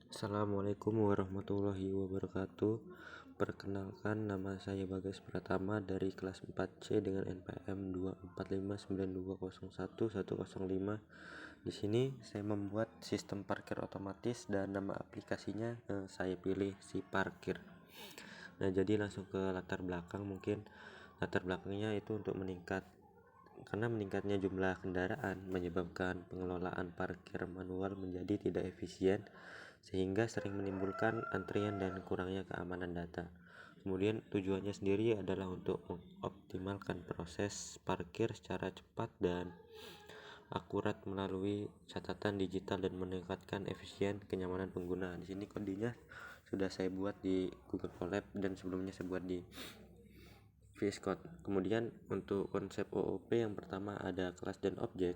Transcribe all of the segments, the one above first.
Assalamualaikum warahmatullahi wabarakatuh. Perkenalkan, nama saya Bagas Pratama dari kelas 4C dengan NPM 24592011105. Di sini saya membuat sistem parkir otomatis dan nama aplikasinya saya pilih si parkir. Nah, jadi langsung ke latar belakang. Mungkin latar belakangnya itu untuk karena meningkatnya jumlah kendaraan menyebabkan pengelolaan parkir manual menjadi tidak efisien, sehingga sering menimbulkan antrian dan kurangnya keamanan data. Kemudian tujuannya sendiri adalah untuk mengoptimalkan proses parkir secara cepat dan akurat melalui catatan digital dan meningkatkan efisien kenyamanan pengguna. Di sini kodenya sudah saya buat di Google Colab dan sebelumnya saya buat di VS Code. Kemudian untuk konsep OOP yang pertama ada kelas dan objek.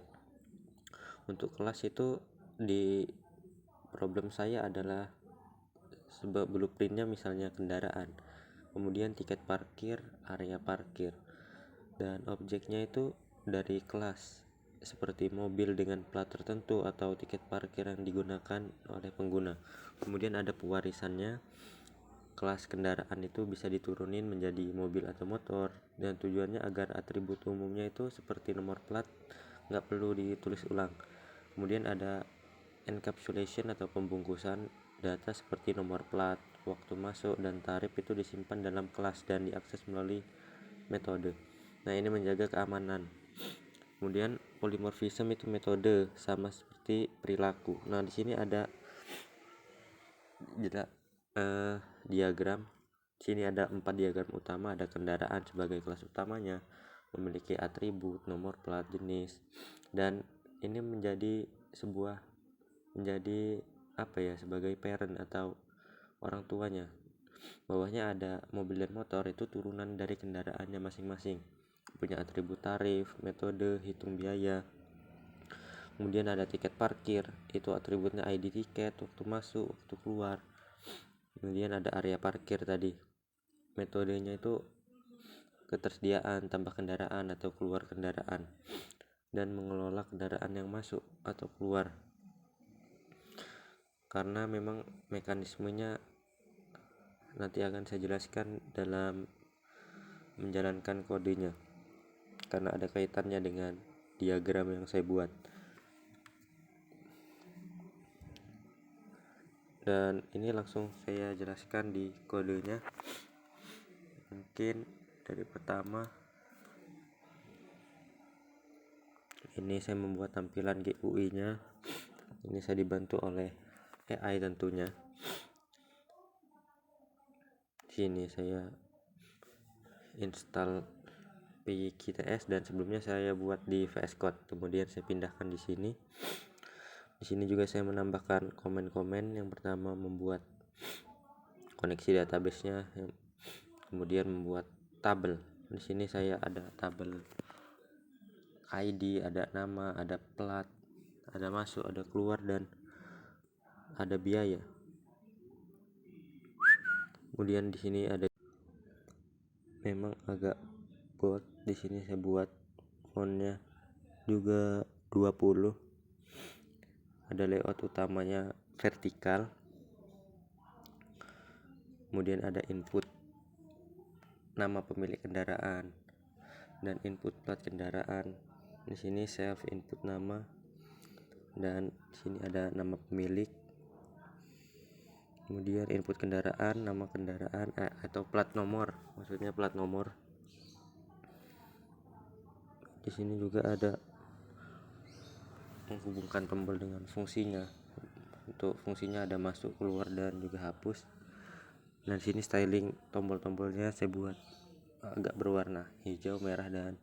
Untuk kelas itu di problem saya adalah sebab blueprintnya misalnya kendaraan, kemudian tiket parkir, area parkir, dan objeknya itu dari kelas seperti mobil dengan plat tertentu atau tiket parkir yang digunakan oleh pengguna. Kemudian ada pewarisannya, kelas kendaraan itu bisa diturunin menjadi mobil atau motor, dan tujuannya agar atribut umumnya itu seperti nomor plat nggak perlu ditulis ulang. Kemudian ada encapsulation atau pembungkusan data seperti nomor plat, waktu masuk, dan tarif itu disimpan dalam kelas dan diakses melalui metode. Nah, ini menjaga keamanan. Kemudian polymorphism itu metode sama seperti perilaku. Nah, di sini ada diagram. Di sini ada 4 diagram utama. Ada kendaraan sebagai kelas utamanya, memiliki atribut, nomor plat, jenis, dan ini menjadi sebagai parent atau orang tuanya. Bawahnya ada mobil dan motor, itu turunan dari kendaraannya masing-masing, punya atribut tarif, metode, hitung biaya. Kemudian ada tiket parkir, itu atributnya ID tiket, waktu masuk, waktu keluar. Kemudian ada area parkir tadi, metodenya itu ketersediaan, tambah kendaraan atau keluar kendaraan, dan mengelola kendaraan yang masuk atau keluar. Karena memang mekanismenya nanti akan saya jelaskan dalam menjalankan kodenya, karena ada kaitannya dengan diagram yang saya buat. Dan ini langsung saya jelaskan di kodenya. Mungkin dari pertama, ini saya membuat tampilan GUI nya. Ini saya dibantu oleh AI tentunya. Sini saya install PyKTS dan sebelumnya saya buat di VS Code, kemudian saya pindahkan di sini. Di sini juga saya menambahkan komen-komen. Yang pertama membuat koneksi database-nya, kemudian membuat tabel. Di sini saya ada tabel ID, ada nama, ada plat, ada masuk, ada keluar, dan ada biaya. Kemudian di sini ada memang agak bold. Di sini saya buat fontnya juga 20. Ada layout utamanya vertikal. Kemudian ada input nama pemilik kendaraan dan input plat kendaraan. Di sini self input nama, dan di sini ada nama pemilik. Kemudian input kendaraan, nama kendaraan atau plat nomor, maksudnya plat nomor. Di sini juga ada menghubungkan tombol dengan fungsinya. Untuk fungsinya ada masuk, keluar, dan juga hapus. Dan di sini styling tombol-tombolnya saya buat agak berwarna hijau, merah, dan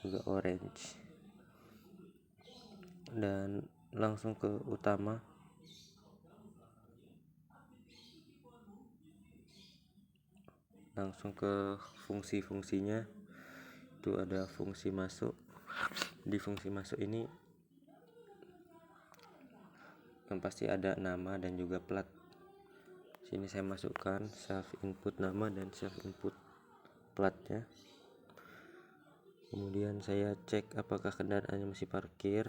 juga orange. Dan langsung ke utama. Langsung ke fungsi-fungsinya. Itu ada fungsi masuk. Di fungsi masuk ini yang pasti ada nama dan juga plat. Sini saya masukkan self input nama dan self input platnya. Kemudian saya cek apakah kendaraannya masih parkir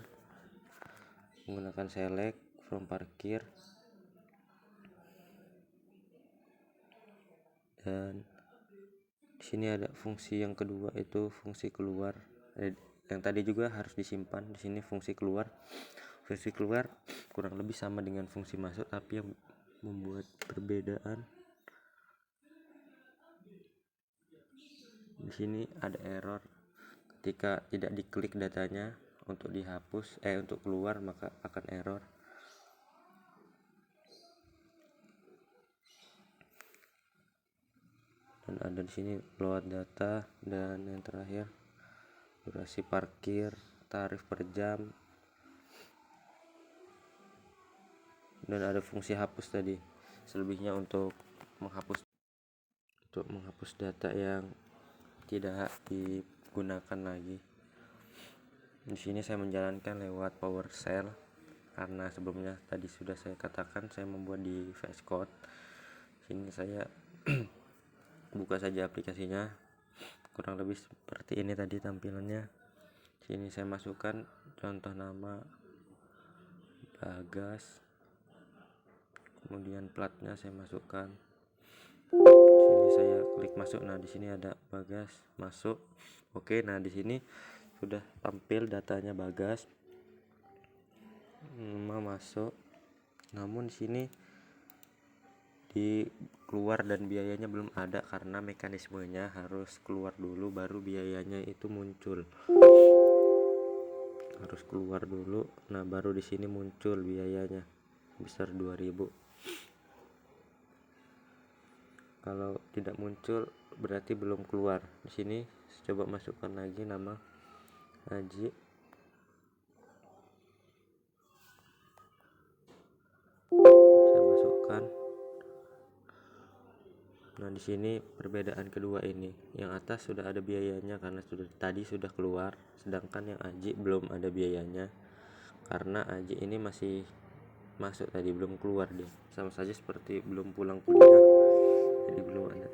menggunakan select from parkir. Dan di sini ada fungsi yang kedua, itu fungsi keluar. Yang tadi juga harus disimpan. Di sini fungsi keluar. Fungsi keluar kurang lebih sama dengan fungsi masuk, tapi yang membuat perbedaan di sini ada error ketika tidak diklik datanya untuk dihapus untuk keluar, maka akan error. Dan ada di sini load data, dan yang terakhir durasi parkir, tarif per jam, dan ada fungsi hapus tadi. Selebihnya untuk menghapus data yang tidak digunakan lagi. Di sini saya menjalankan lewat PowerShell karena sebelumnya tadi sudah saya katakan saya membuat di VS Code. Sini saya buka saja aplikasinya, kurang lebih seperti ini tadi tampilannya. Sini saya masukkan contoh nama Bagas, kemudian platnya saya masukkan. Sini saya klik masuk. Nah, di sini ada Bagas masuk. Oke, nah di sini sudah tampil datanya Bagas. Nama masuk. Namun di sini di keluar dan biayanya belum ada karena mekanismenya harus keluar dulu baru biayanya itu muncul. Harus keluar dulu. Nah, baru di sini muncul biayanya besar 2000. Kalau tidak muncul berarti belum keluar. Di sini coba masukkan lagi nama Haji. Saya masukkan. Nah, di sini perbedaan kedua ini. Yang atas sudah ada biayanya karena tadi sudah keluar, sedangkan yang Haji belum ada biayanya. Karena Haji ini masih masuk tadi, belum keluar dia. Sama saja seperti belum pulang kuliah. Jadi belum ada.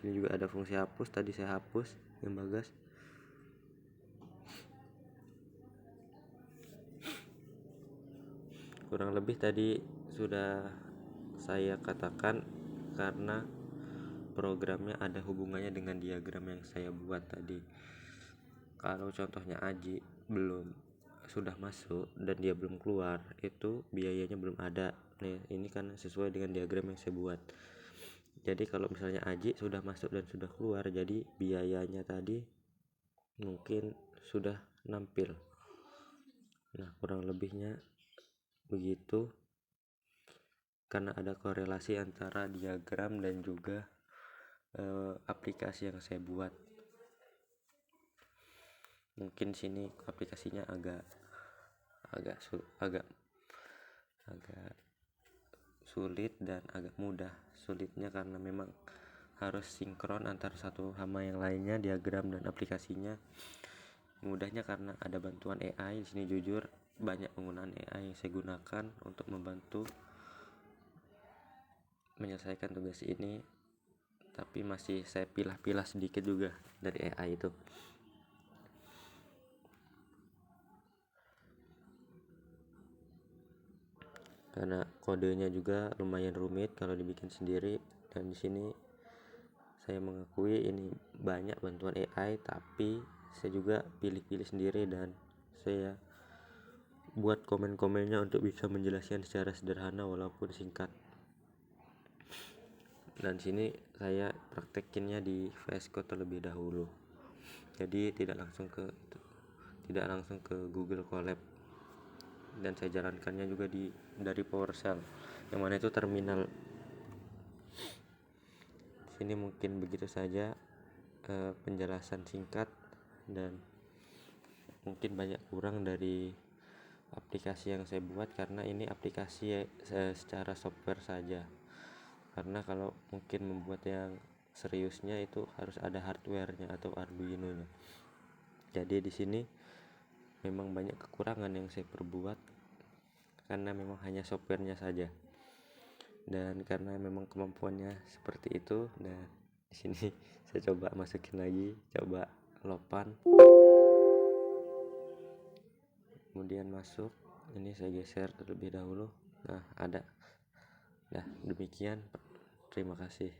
Sini juga ada fungsi hapus, tadi saya hapus yang Bagas. Kurang lebih tadi sudah saya katakan karena programnya ada hubungannya dengan diagram yang saya buat tadi. Kalau contohnya Aji belum sudah masuk dan dia belum keluar, itu biayanya belum ada. Nih, ini kan sesuai dengan diagram yang saya buat. Jadi kalau misalnya Aji sudah masuk dan sudah keluar, jadi biayanya tadi mungkin sudah nampil. Nah, kurang lebihnya begitu, karena ada korelasi antara diagram dan juga aplikasi yang saya buat. Mungkin sini aplikasinya agak sulit dan agak mudah. Sulitnya karena memang harus sinkron antara satu sama yang lainnya, diagram dan aplikasinya. Mudahnya karena ada bantuan AI. Di sini jujur banyak penggunaan AI yang saya gunakan untuk membantu menyelesaikan tugas ini, tapi masih saya pilah-pilah sedikit juga dari AI itu. Karena kodenya juga lumayan rumit kalau dibikin sendiri, dan di sini saya mengakui ini banyak bantuan AI, tapi saya juga pilih-pilih sendiri dan saya buat komen-komennya untuk bisa menjelaskan secara sederhana walaupun singkat. Dan sini saya praktekinnya di VS Code terlebih dahulu, jadi tidak langsung ke Google Colab, dan saya jalankannya juga dari PowerShell yang mana itu terminal. Sini mungkin begitu saja penjelasan singkat, dan mungkin banyak kurang dari aplikasi yang saya buat karena ini aplikasi secara software saja. Karena kalau mungkin membuat yang seriusnya itu harus ada hardware-nya atau Arduino-nya. Jadi di sini memang banyak kekurangan yang saya perbuat karena memang hanya software-nya saja. Dan karena memang kemampuannya seperti itu, dan di sini saya coba masukin lagi, coba lopan, kemudian masuk. Ini saya geser terlebih dahulu. Nah, ada. Nah, demikian. Terima kasih.